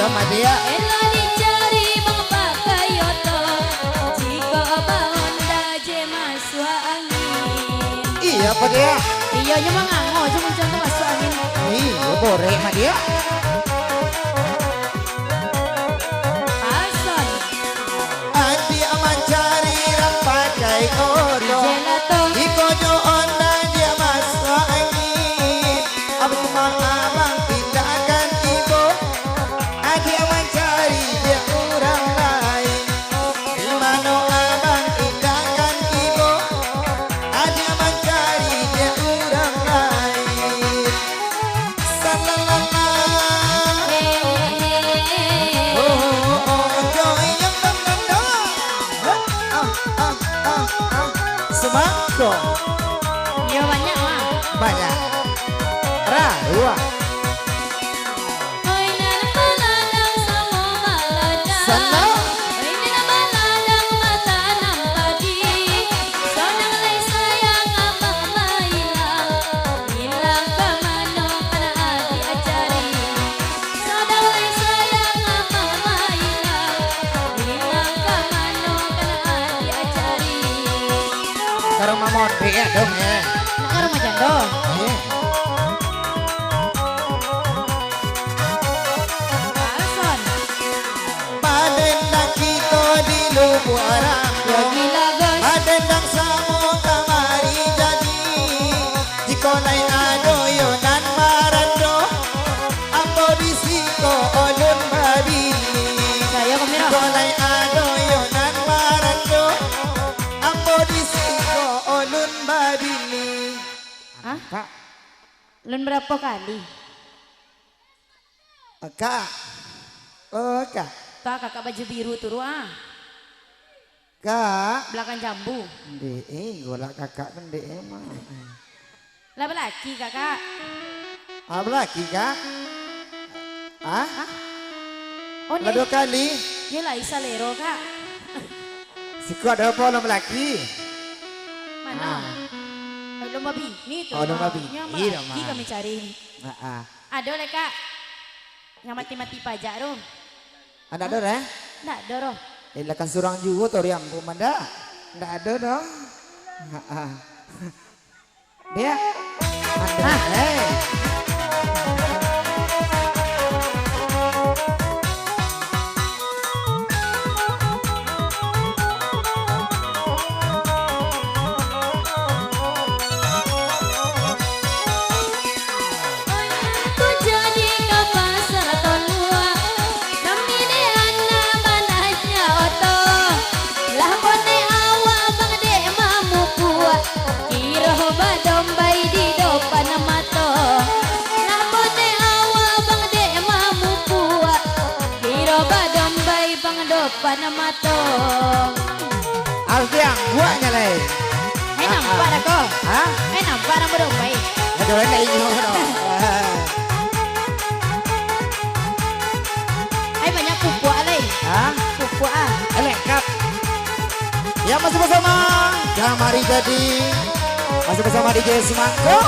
Madia. Ela dicari pakai oto, jika bangun daje masuk angin. Iya apa dia? Iya nya mah ngango, cuma contoh masuk angin. Iya boleh Madia. Pason, Adi aman cari rang pakai odo. gelato, Ikojo onda dia masuk angin. Abang abang tindakan ibu. Adi aman cari dia orang lain. Mano abang tindakan ibu. Adi aman cari dia orang lain. Salalala. Oh, oh, oh, joy yang menanda. Semangko iya banyak mah. banyak. Dua. Oi nan maladang sama maladang. Sana. Oi nan maladang mata nampadi. Sonang lay sayang amang mailang. Hilang ka mano kana adi ajari. Sonang lay sayang amang mailang. Hilang ka mano kana adi ajari. Karo mamon ya dong ya. Nak karo majando. Pason. Padendang kita di lubu arang. Yo gila gos. Padendang samo kamari jadi. Jiko nai ado yo nan marando. Ambo disiko olun babi. Saya komiro. Jiko nai ado yo nan marando. Ambo disiko olun babi. Hah? Kak, Lun berapa kali? kak. Oh kak. Tak kakak baju biru turu ah. Kak. Belakang jambu. Golak kakak kan emang. Lah laki kakak. Apa lagi kak? Ah? Oh Lah dua nih. kali. Dia lah isa lero kak. Siku ada apa lom laki? Mana? Lomba bini tuh. Oh, lomba bini, Laki lomba. kami cari. Ada oleh kak. Yang mati-mati pajak roh. Ada ada eh? Nggak ada roh. Ilakan surang juga toriam pemanda. Nggak ada dong. Dia. Ada. Ku jadi ke pasar tolua. Kami ni anak manahnya oto. Lah bone awa bang de mamu kuat. Kira hoba dombai di depan mato. Lah bone awa bang de mamu kuat. Kira hoba dombai bang depan mato. Alfiang buahnya leh. Nampak dah kau. Hah? Nampak dah berdombai. Ada orang lain juga dong. Banyak pupuk leh. Hah? Pupuk ah. Lengkap. Ya masih bersama Jamari jadi. Masih bersama DJ Semangko.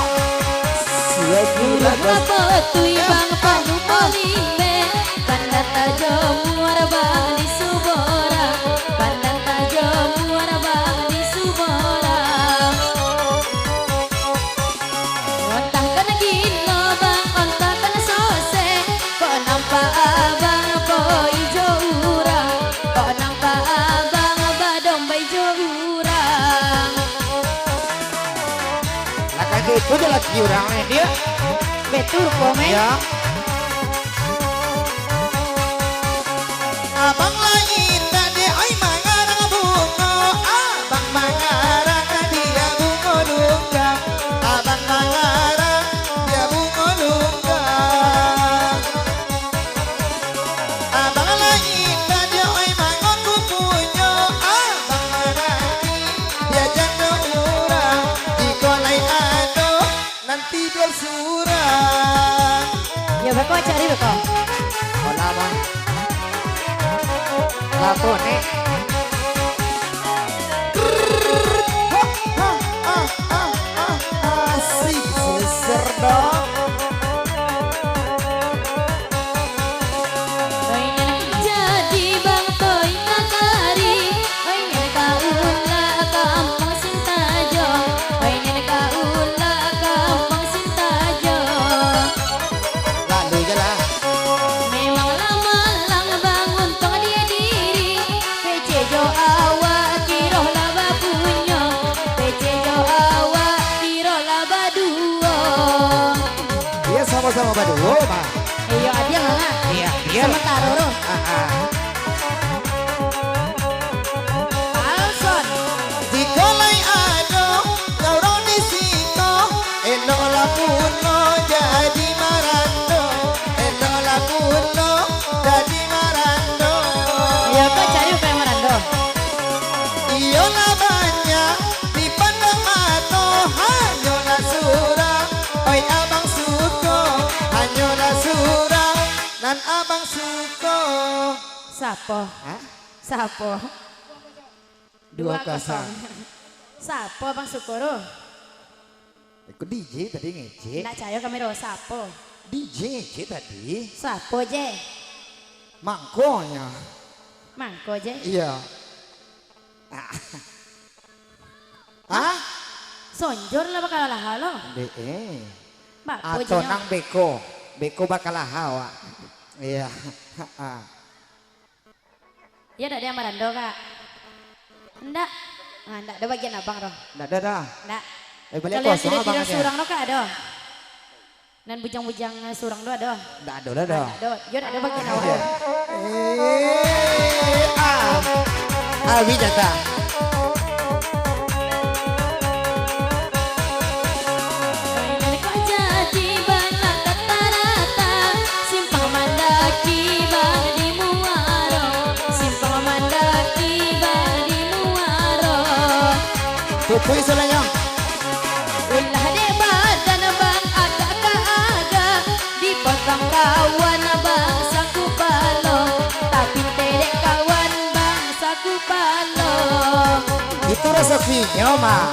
Apa tui bang panu polime Pandan tajam muara bang di subora Pandan tajam muara bang di subora Ontah kena gila bang, ontah kena sose Kok nampak abang apa ijo urang Kok nampak abang apa domba ijo urang Lah itu dia lagi orangnya dia. Betul komen Ya. Abang lain tadi ai mangarang bunga. Abang mangarang dia bunga lungga. Abang mangarang dia bunga lungga. Abang lain tadi ai mangon kupunya. Abang mangarang dia janda urang. Iko lain ado nanti dia surang. Ya beko cari beko Oh lama. Lapo nih. Asik seser dong. baduo mah. Iya dia nggak. Iya dia. Sementara roh. Alson. Dikolai ado nyaurong di siko elo lapuno jadi marando elo lapuno jadi marando. Iya kok cari kayak Marando. Iyo na banyak dipandang mato hanyo na surang oi abang suko hanyo na surang nan abang suko. Sapo. Hah? Sapo. 2-0. Sapo Bang Sukoro. Aku DJ tadi ngece. Nggak cayo kami roh sapo. DJ ngece tadi. Sapo je. Mangkonya. Mangko je. Iya. Ah? Sonjor lah bakal lah halo. Bapo Atau je. nang beko. Beko bakal hawa. Iya. Ya ada yang Marando kak. Enggak. Nah, enggak ada bagian abang roh. Nggak ada dah. Enggak. Balik Kalian kosong tidak abang tidak aja. surang no kak ada. Dan bujang-bujang surang do ada. Nggak ada dah dah. Ada. Yo ada bagian awal. Abi jata. Kau jadi bana rata-rata, simpang mandaki bang di Muaro, simpang mandaki bang di Muaro. Tupuy sulanya. Ulah de badan bang aga-aga, dipotong kawan bang saku palo, tapi terek kawan bang saku palo. Itu rezekinya mah.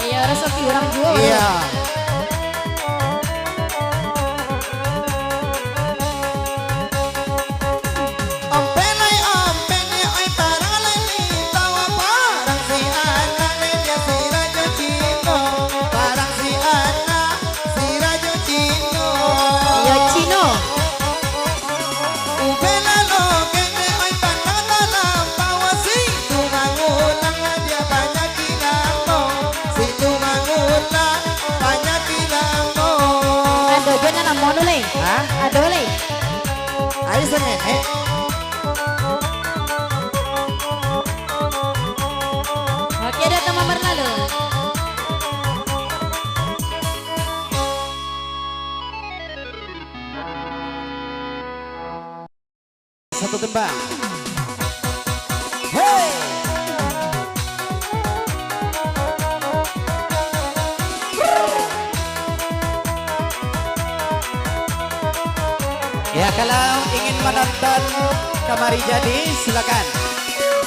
Ayo rezeki orang juga. Iya. Ompenai ompenai oi paralai tawa parang si anak dia si rajo Cino parang si anak si rajo Cino. Ayo Cino. Ubela lo kene oi panata lampawa si tumangulang dia banyak kilamo si tumangulang banyak kilamo. Aduh, jangan nama dulu. Hah? Aduh, le. Ayo senene. Oke, ada teman berlalu. Satu tembang. Hey! Ya kalau ingin menonton Kamari Jadi silakan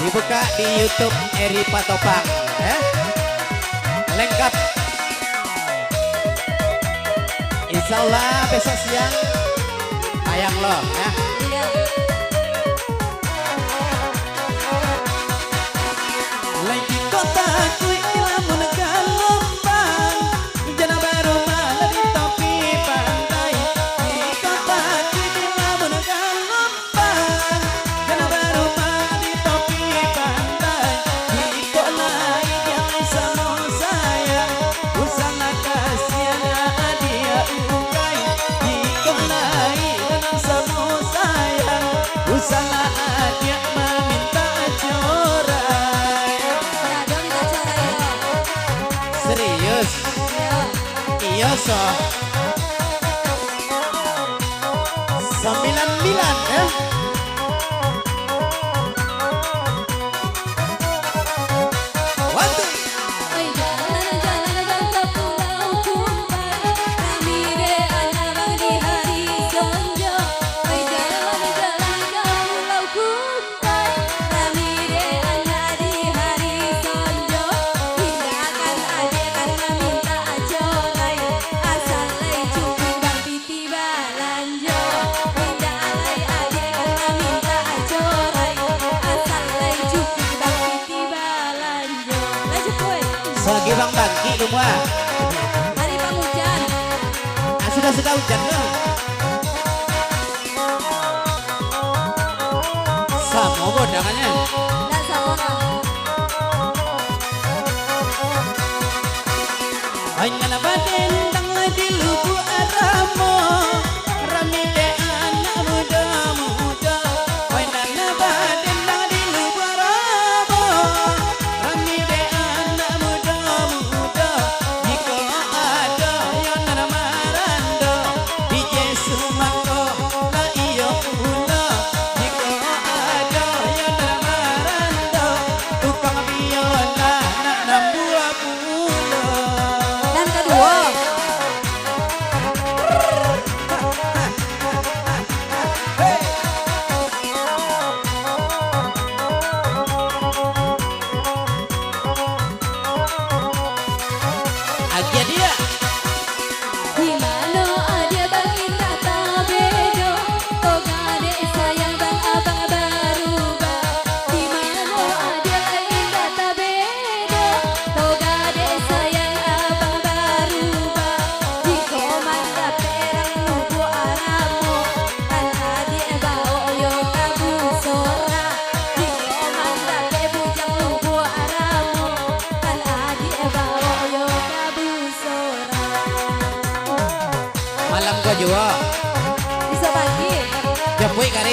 dibuka di YouTube Eri Patopang. Lengkap. Insya Allah besok siang tayang loh ya. Lagi kota kui lamun galombang jana baru malah di topi pantai di kota kui lamun galombang jana baru malah di topi pantai di kolai yang sama saya usana kasihan dia ukai di kolai yang sama saya usana dia meminta corai. Serius? Iya so 99 ya? One, two. Selagi bang bangki rumah. Hari Bang Hujan. Sudah hujan dong. Sama bodangannya. Dan sama Hanya na baden dang di lubu aramo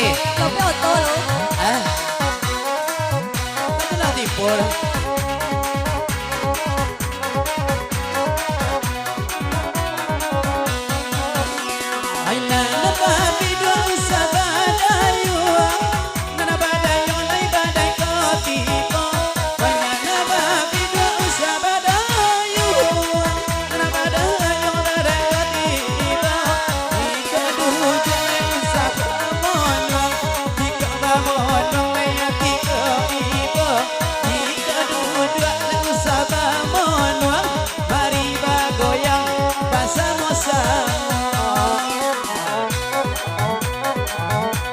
Ati. Tapi oto lo. Ah. Ano na tipor? Ay nanababido sa badayo, nanabadayo ay baday ko tipo. Ay nanababido sa badayo, nanabadayo baday ko tipo. Ikaduday sa pamonong, ikabamonong ay atiko ibo. Ikaduday sa pamonong, mari bagoyang bersama-sama.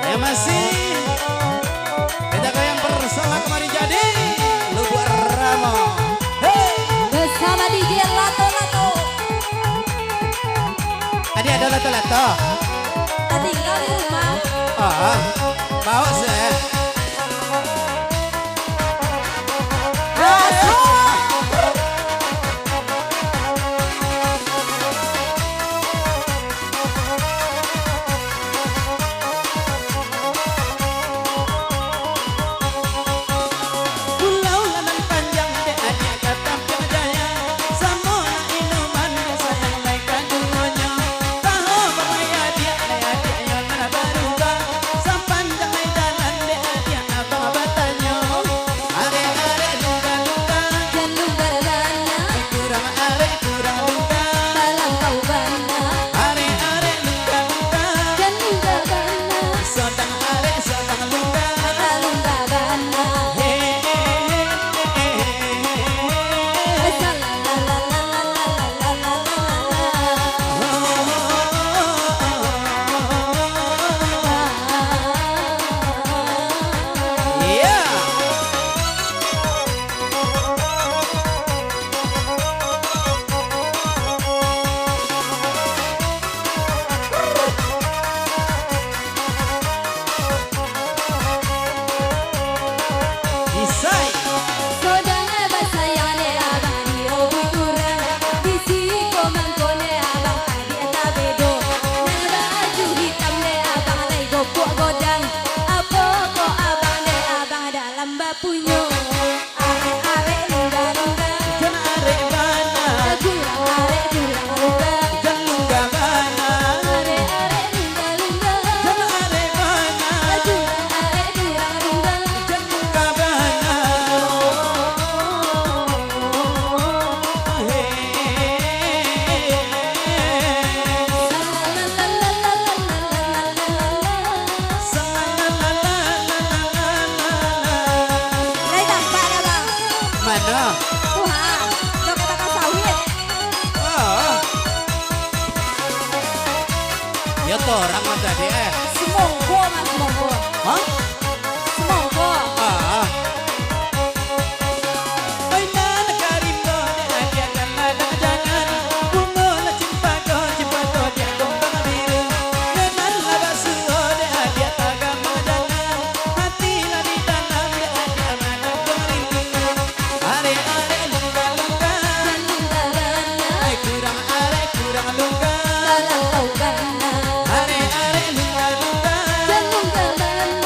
Ya masih kita goyang bersama kemarin jadi luar ramo. Hey, Bersama DJ Lato Lato. tadi ada lato-lato. Tadi tinggal di rumah. Oh, bawa sih. Pulau Lanang Panjang adek kata jaya, sama inuman sayang naikkan dunia. Tahu bermaya dia yang mana baruga, sampan jangan jalan dia abang batanya. Are luka-luka, Jalur garana. kurang are kurang luka. Balang kau bana. Are luka-luka, Jalur garana. sedang luka. Balang garana. Yeah. Isai. Sodana basayane abang dio buturan. Bisi komangkone abang adi tabedo. Nang baju hitam ne abang lay gopok godang. Apa ko abang ne abang dalam bapunyo. Are lungga-lungga. Jan are bana, Kurang are kurang lungga. jan lungga bana. Are lungga-lungga. Jan are bana, Kurang are kurang lungga. jan lungga bana. Lay tampak dah bang. Mana? Tuhan, lo kata sawit. Oh. Ya toh orang mah tadi Semongko mas semongko. Hah? Semongko. Ah. Ay nana karimbo ne adia kana jangan bungo la cimpago dia gombang biru nenan la basuo de adia taga madangan hati la di dalam de adia mana berindu are lungga lungga Jalung-jalana, ay kurang lungga dalam kau bana. are lungga lungga Jalung-jalana,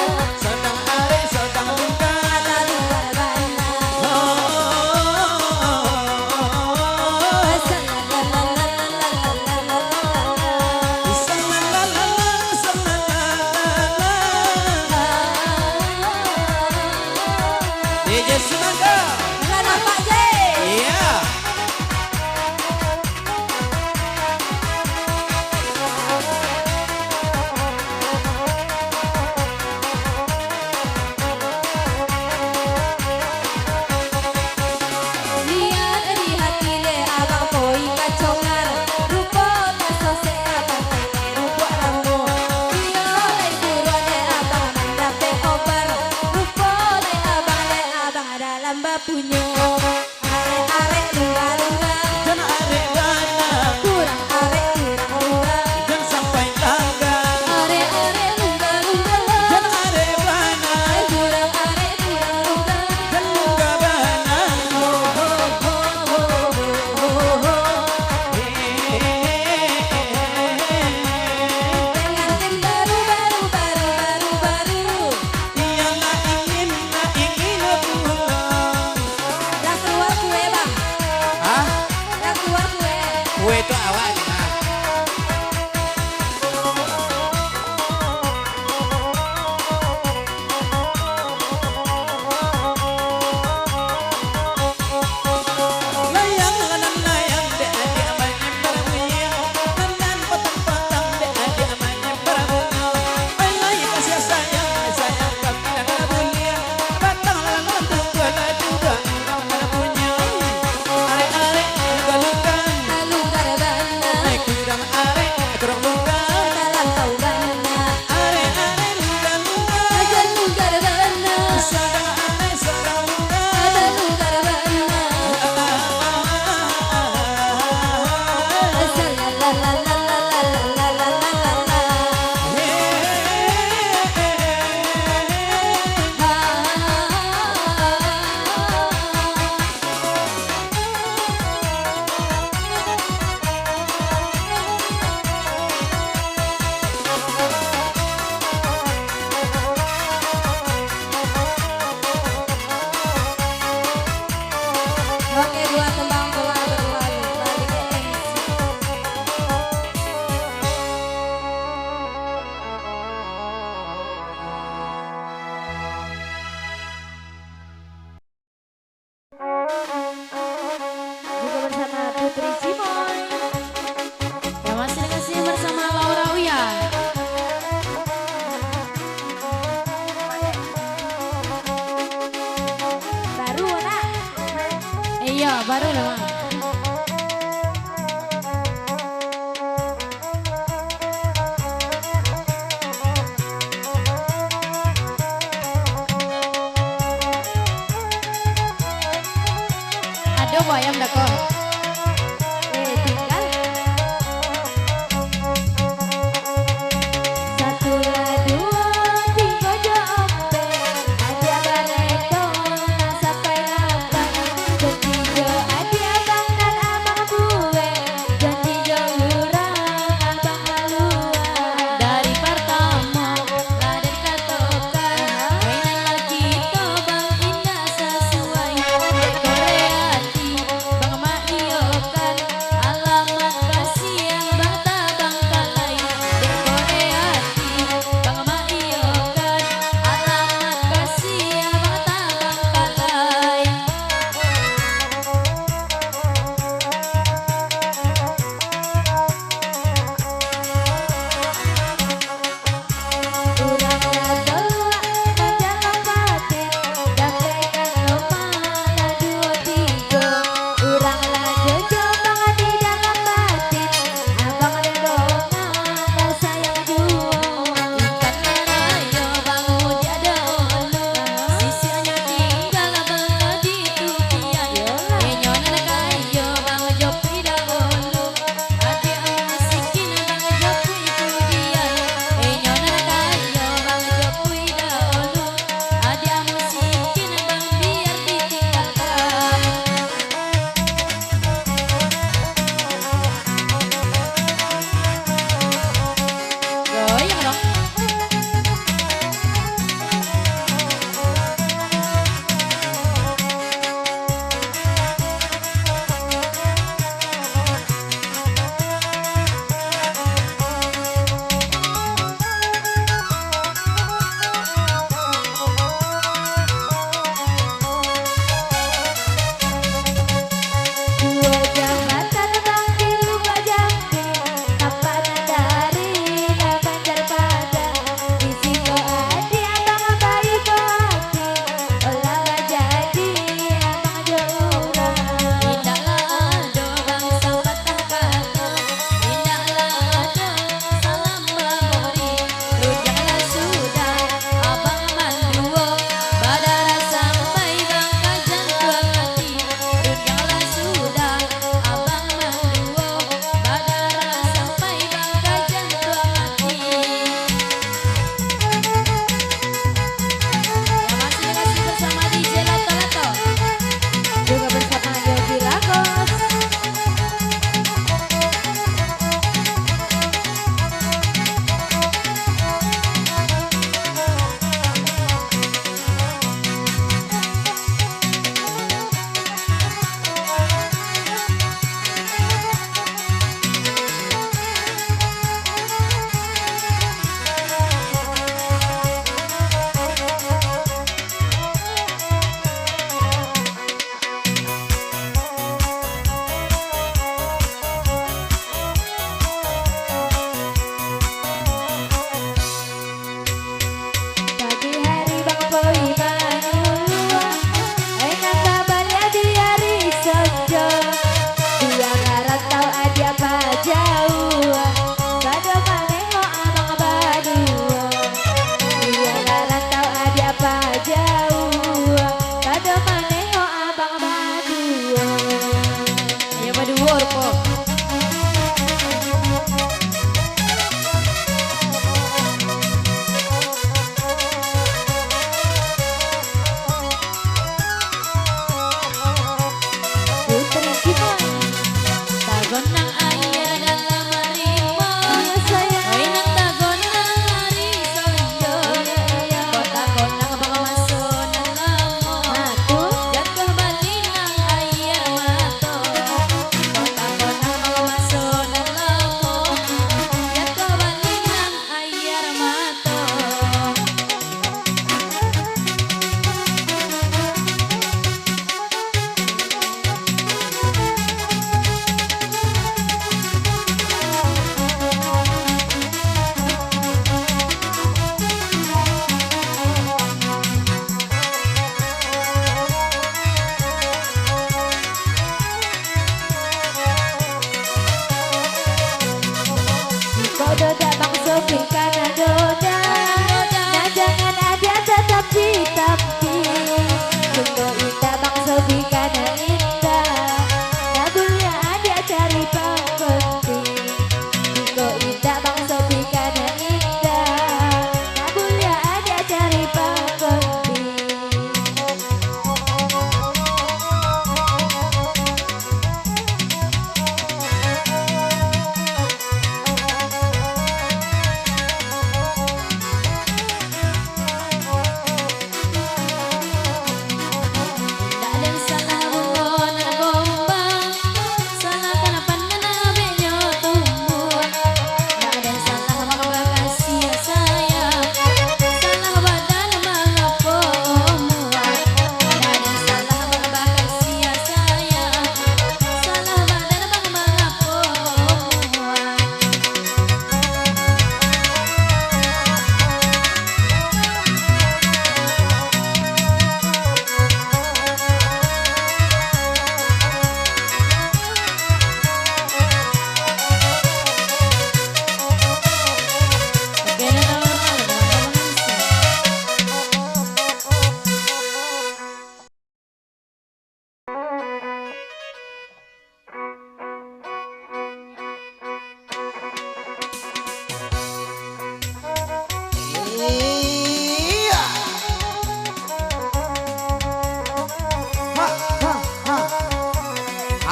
baru dong. Aduh, bayam dah kok. Tinggal. Satu lah dua tiga jompe, ada bareto sampai lapang. Janji adi abang dan abang bue, janji lurang abang haluan. Dari pertama laden katokan, mainan lagi to bang indah sesuai. Koreati bang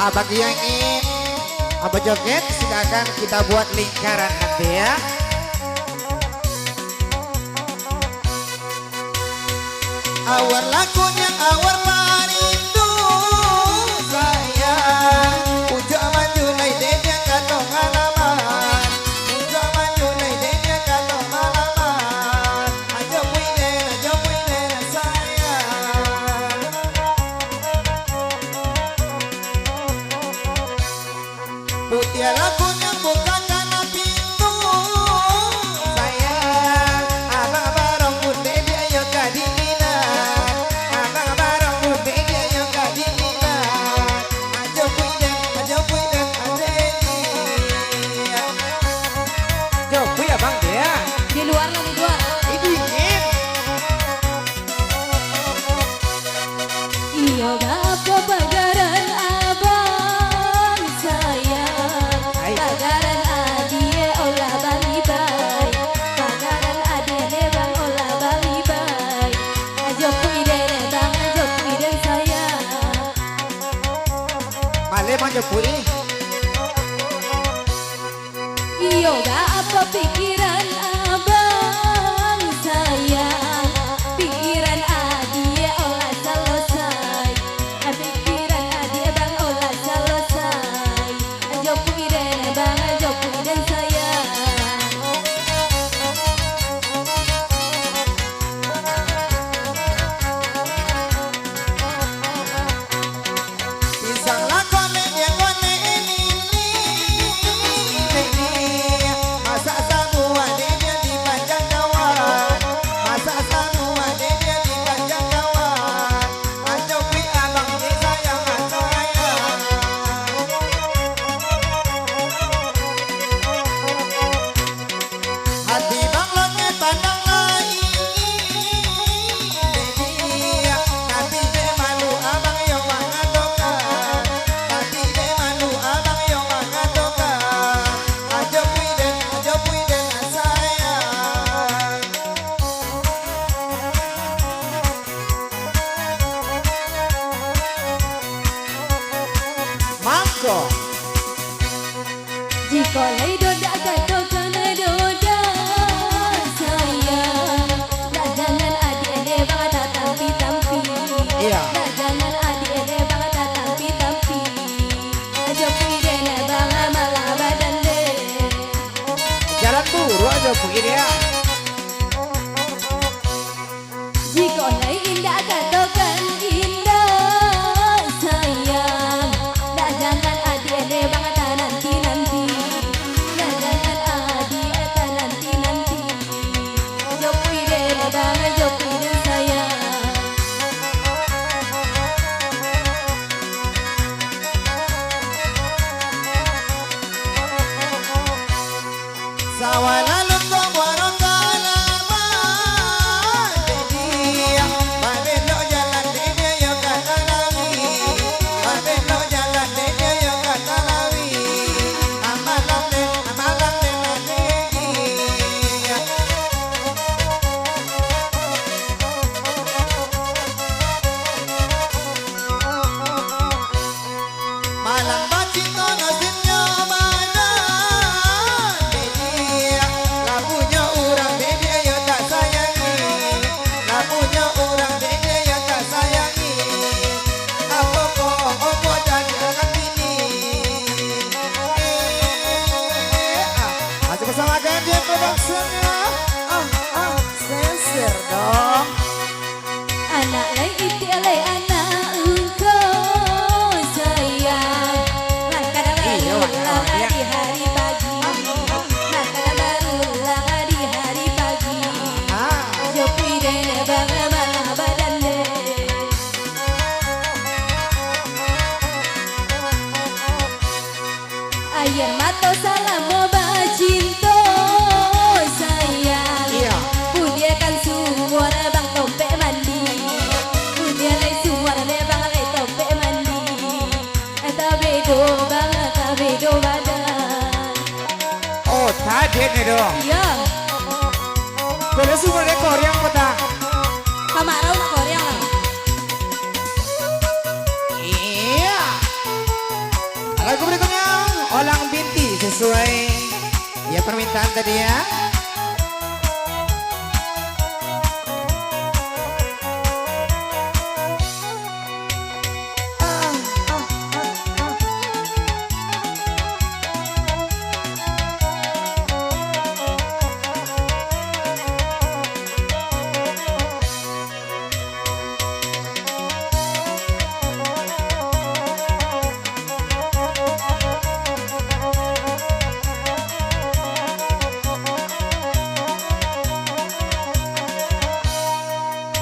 Bagi yang ingin joget silakan kita buat lingkaran nanti ya. Awal lakunya awal parindu sayang Ujo manjulai denya katong halaman Ujo manjulai denya katong halaman Ajo puiden sayang Putih lakunya buka karena pintu sayang Abang barong putih dia yo kadina Abang barong putih dia yo kadina Ajo puiden adeni Jo puya bang dia Di luar lah, di luar. dingin Iya apa pagaran abang sayang Hai. Pagaran adie olah balibay Pagaran adie bang olah balibay Ajo puiden bang ajo puiden sayang Male bang Jo pui Iya apa pikiran abang sayang Pikiran adie olah selesai Pikiran adie bang olah selesai Ajo puiden bang ajo puiden sayang Pisang lakone dia kone ini Masa semua dia dipanjang kawan Masa semua dia dipanjang kawan Ajo pi abang di sayang Hati bang loke pandang lain Nanti de malu abang yang mengatokan Nanti de malu abang yang mengatokan Ajo puiden sayang Mangko Jika lay doda katakan doda sayang Tak jangan adik-adik bang tak tampi-tampi Iya. Tak jangan adik-adik bang tak tampi-tampi Ajo puiden bang malah badan deh Jalan buru aja puiden ya Jika lay indah katakan indah sayang Tak jangan adik-adik bang tak nanti-nanti Tak jangan adik tak nanti-nanti Ajo puiden bang ajo puiden sayang Sawalalun kong warong kalaman Jadi Babelo jalan dia yo katalawi Babelo jalan dia yo katalawi Amalang den adegi Malang bacito nasibnya mana Dedi labunya orang dedi ayo tak sayangi Labunya orang dedi ayo tak sayangi Apa kok jadi anak ini Masih bersama Gandhi Production-nya sensor dong Anak lay iti alay anak engkau sayang Langkah Iya, baru Wak. lang Iya. di hari pagi Langkah baru lang di hari pagi Ajo puiden bang malah badan deh Ayer mato salam mo bacinto sayang Iya. Punya kan sumur bang tompe mandi Punya lay sumur bang lay tompe mandi Tabedo bang tabedo badan Oh tadi nih dong Iya Boleh sumber rekor yang kota Kamarau nak Korea lah Iya sesuai ya permintaan tadi ya.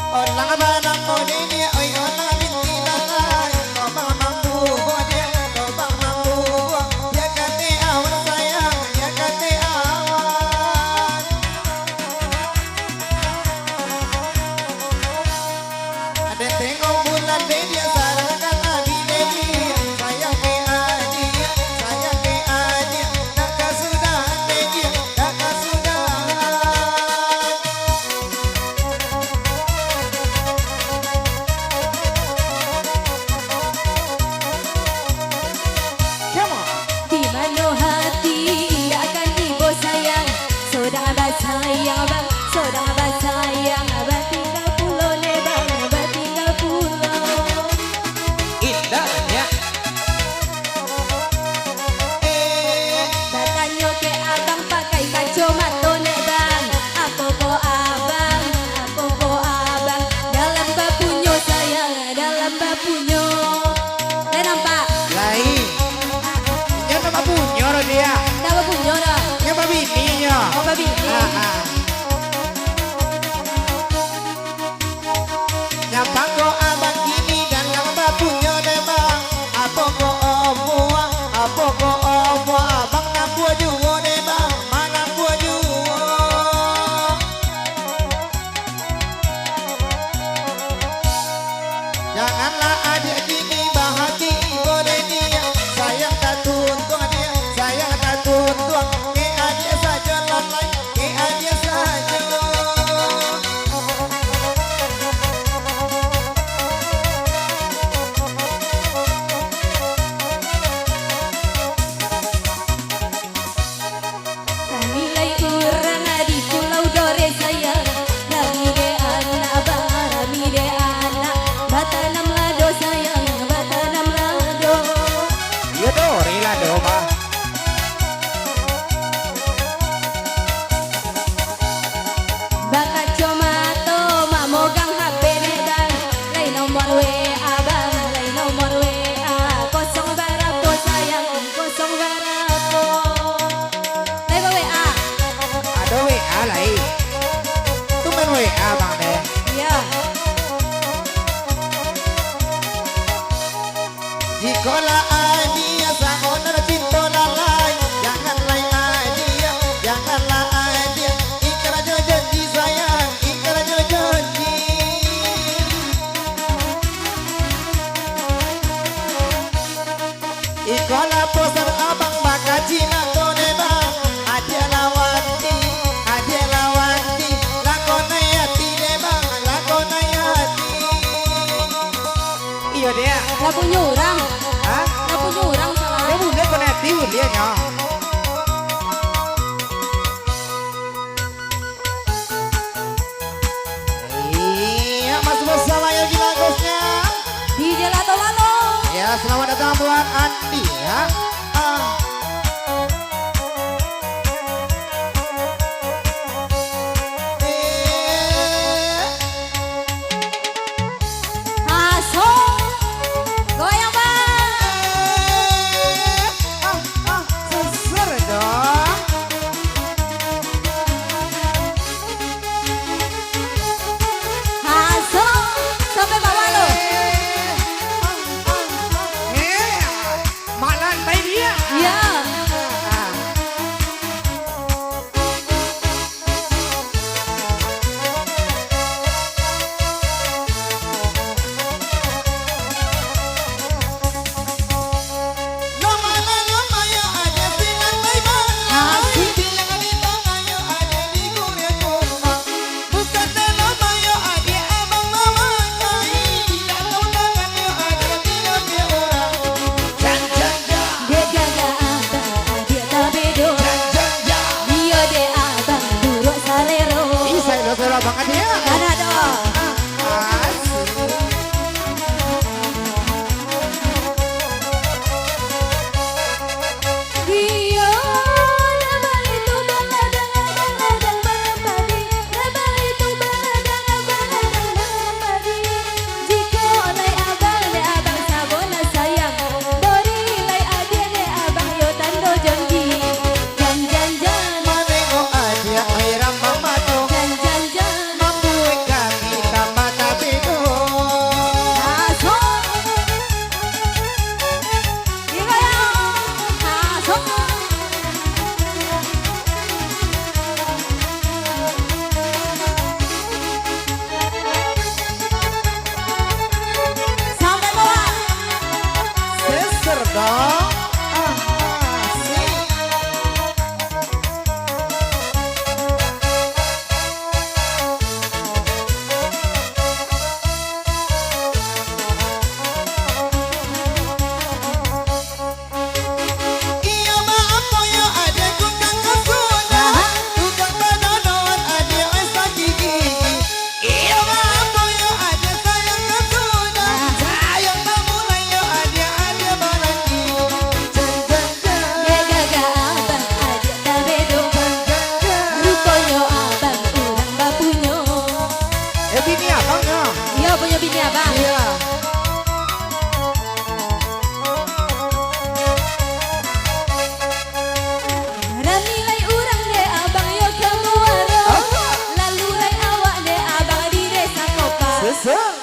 Orang banang modenya, oi orang binti lalai. Kobang mampu dia, kobang mampu. Ya kate awan sayang, ya kate awan. Ada tengok bulan dia sarankan abi dia. Sayang ke adia, sayang ke adia. Tak kasudah dia, tak kasudah. Di mana hati akan ibu sayang. Sodang abah sayang abang, sodang abah sayang. Abah tinggal pulau ne bang, abah tinggal pulau. Indahnya. Tanya ke abang pakai kacamata ne bang. Apa ko abang, apa ko abang. Dalam bapunyo sayang, dalam bapunyo. Dah nampak? Lain. Nya nama punya lo dia. Dah bapunyo dah. Nya babininya. Oh babi ni. Nyapa ko abang gini dan yang bapunya demang. Apa ko omua, apa ko omua abang nak buat juga demang. Mana buat juga. Janganlah adik gini bahagi boleh dia. Sayang tak tuntung dia, sayang tak tuntung. Ke adik saja lalai, ke adik saja. Kami lai urang di pulau Dore sayang. Rami de anak abang, rami de anak. Batanam lado sayang, batanam lado. Iya do, rela do mah. Bakat comato, mak mogang HP ne bang. Lai nomor WA bang, lai nomor WA. Kosong barapo sayang, kosong barapo. Lai ba WA? Ada WA lain. Itu main WA bang deh. Ya. Jikalau adia sang owner cinta lalai, janganlah adia, janganlah adia. Ikrar aja janji sayang, ikrar aja janji. Ikola poster abang bakal Cina tone bang. Adia lawanti, adia lawanti. Lakona yati deh bang, lakona yati. Iya dia. Lah punya orang, Hah? lah punya orang salah. Dia bunda konektif dia nya. Iya, masih bersama Yogi Lagosnya. Di Gelato Lalo. Ya, selamat datang buat Andi ya. Aso. Goyang bang. Seser dong. Aso. Sampai bawah lo. Mak lantai dia. Ya. Iya punya bini abang. Iya. Ramilai urang de abang yo kamu waro. Lalu lai awak de abang di desa kopa. Sesek.